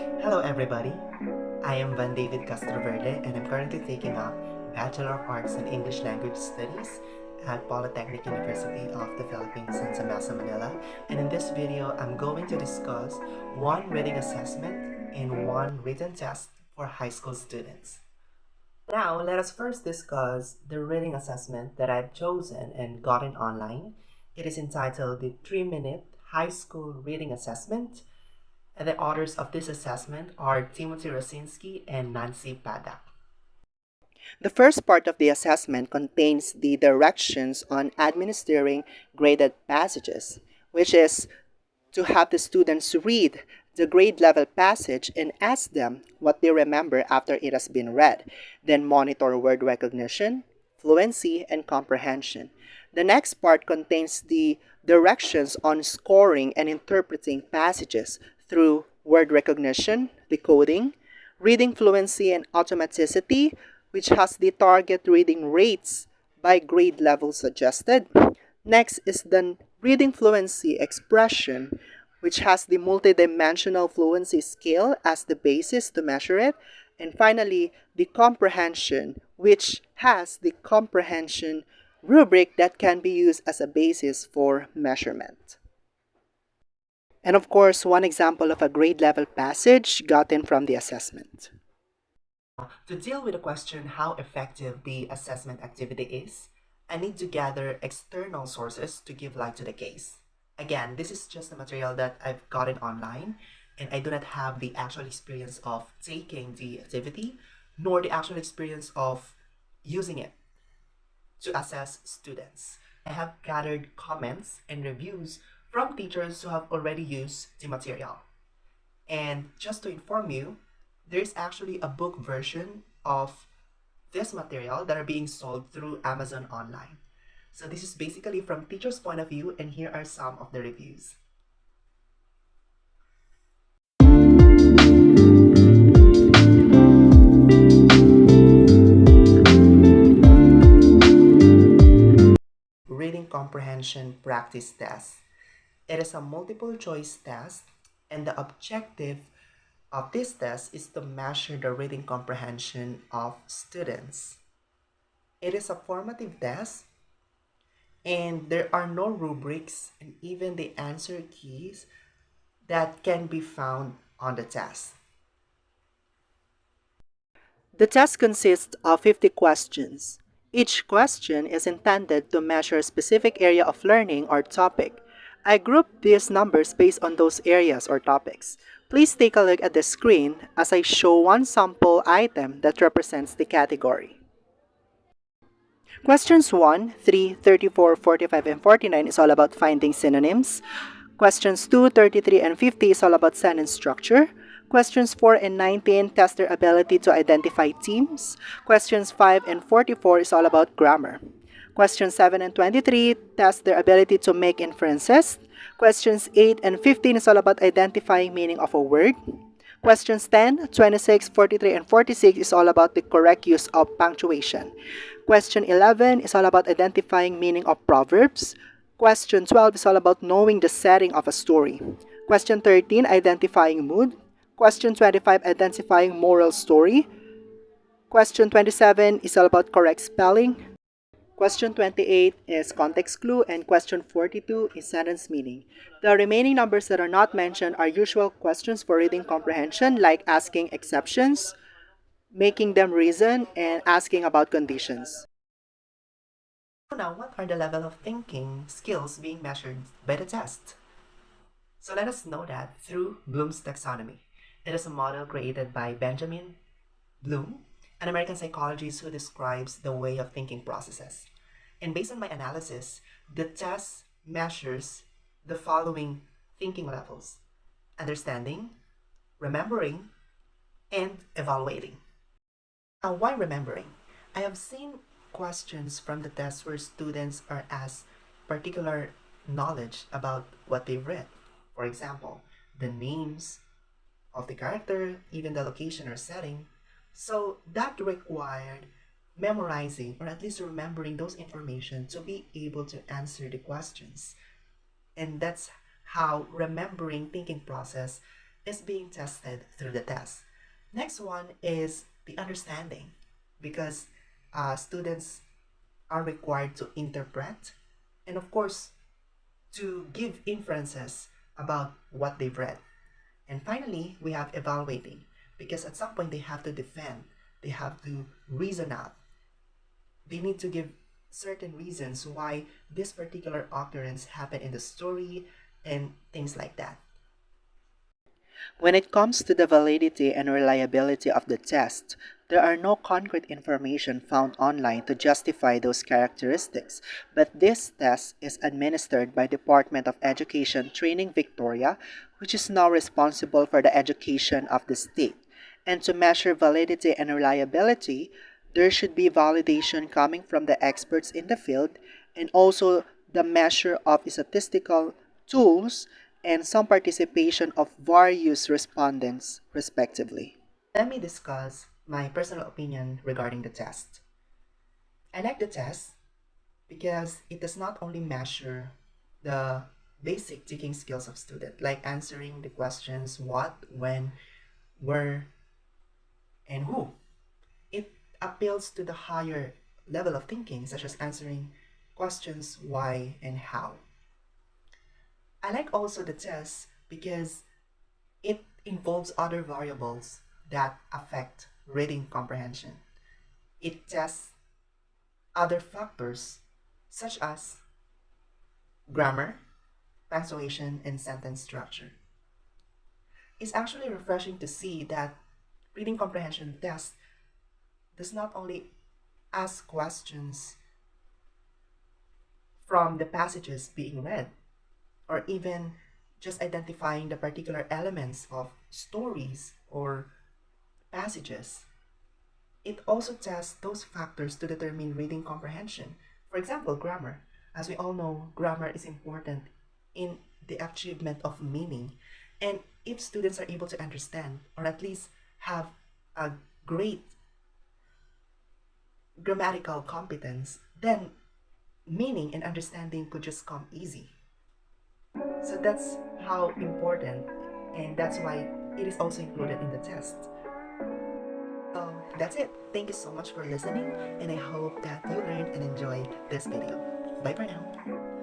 Hello everybody, I am Van David Castroverde and I'm currently taking up Bachelor of Arts in English Language Studies at Polytechnic University of the Philippines in San Mesa, Manila. And in this video, I'm going to discuss one reading assessment and one written test for high school students. Now, let us first discuss the reading assessment that I've chosen and gotten online. It is entitled the 3-Minute High School Reading Assessment, and the authors of this assessment are Timothy Rosinski and Nancy Paddock. The first part of the assessment contains the directions on administering graded passages, which is to have the students read the grade level passage and ask them what they remember after it has been read, then monitor word recognition, fluency, and comprehension. The next part contains the directions on scoring and interpreting passages through word recognition, decoding, reading fluency and automaticity, which has the target reading rates by grade level suggested. Next is the reading fluency expression, which has the multidimensional fluency scale as the basis to measure it. And finally, the comprehension, which has the comprehension rubric that can be used as a basis for measurement. And of course, one example of a grade level passage gotten from the assessment. To deal with the question how effective the assessment activity is, I need to gather external sources to give light to the case. Again, this is just the material that I've gotten online, and I do not have the actual experience of taking the activity, nor the actual experience of using it to assess students. I have gathered comments and reviews from teachers who have already used the material. And just to inform you, there's actually a book version of this material that are being sold through Amazon online. So this is basically from teacher's point of view, and here are some of the reviews. Reading Comprehension Practice Test. It is a multiple choice test, and the objective of this test is to measure the reading comprehension of students. It is a formative test, and there are no rubrics and even the answer keys that can be found on the test. The test consists of 50 questions. Each question is intended to measure a specific area of learning or topic. I grouped these numbers based on those areas or topics. Please take a look at the screen as I show one sample item that represents the category. Questions 1, 3, 34, 45, and 49 is all about finding synonyms. Questions 2, 33, and 50 is all about sentence structure. Questions 4 and 19 test their ability to identify themes. Questions 5 and 44 is all about grammar. Questions 7 and 23 test their ability to make inferences. Questions 8 and 15 is all about identifying meaning of a word. Questions 10, 26, 43, and 46 is all about the correct use of punctuation. Question 11 is all about identifying meaning of proverbs. Question 12 is all about knowing the setting of a story. Question 13, identifying mood. Question 25, identifying moral story. Question 27 is all about correct spelling. Question 28 is context clue, and question 42 is sentence meaning. The remaining numbers that are not mentioned are usual questions for reading comprehension, like asking exceptions, making them reason, and asking about conditions. Now, what are the level of thinking skills being measured by the test? So let us know that through Bloom's taxonomy. It is a model created by Benjamin Bloom, an American psychologist who describes the way of thinking processes. And based on my analysis, the test measures the following thinking levels: understanding, remembering, and evaluating. Now, why remembering? I have seen questions from the test where students are asked particular knowledge about what they've read. For example, the names of the character, even the location or setting. So that required memorizing or at least remembering those information to be able to answer the questions. And that's how remembering thinking process is being tested through the test. Next one is the understanding, because students are required to interpret and, of course, to give inferences about what they've read. And finally, we have evaluating, because at some point they have to defend, they have to reason out, they need to give certain reasons why this particular occurrence happened in the story and things like that. When it comes to the validity and reliability of the test, there are no concrete information found online to justify those characteristics, but this test is administered by Department of Education Training Victoria, which is now responsible for the education of the state. And to measure validity and reliability, there should be validation coming from the experts in the field and also the measure of statistical tools and some participation of various respondents, respectively. Let me discuss my personal opinion regarding the test. I like the test because it does not only measure the basic thinking skills of student, like answering the questions what, when, where, and who. It appeals to the higher level of thinking, such as answering questions why and how. I like also the test because it involves other variables that affect reading comprehension. It tests other factors such as grammar, punctuation, and sentence structure. It's actually refreshing to see that reading comprehension test does not only ask questions from the passages being read, or even just identifying the particular elements of stories or passages. It also tests those factors to determine reading comprehension. For example, grammar. As we all know, grammar is important in the achievement of meaning. And if students are able to understand, or at least have a great grammatical competence, then meaning and understanding could just come easy. So that's how important, and that's why it is also included in the test. So that's it. Thank you so much for listening, and I hope that you learned and enjoyed this video. Bye for now.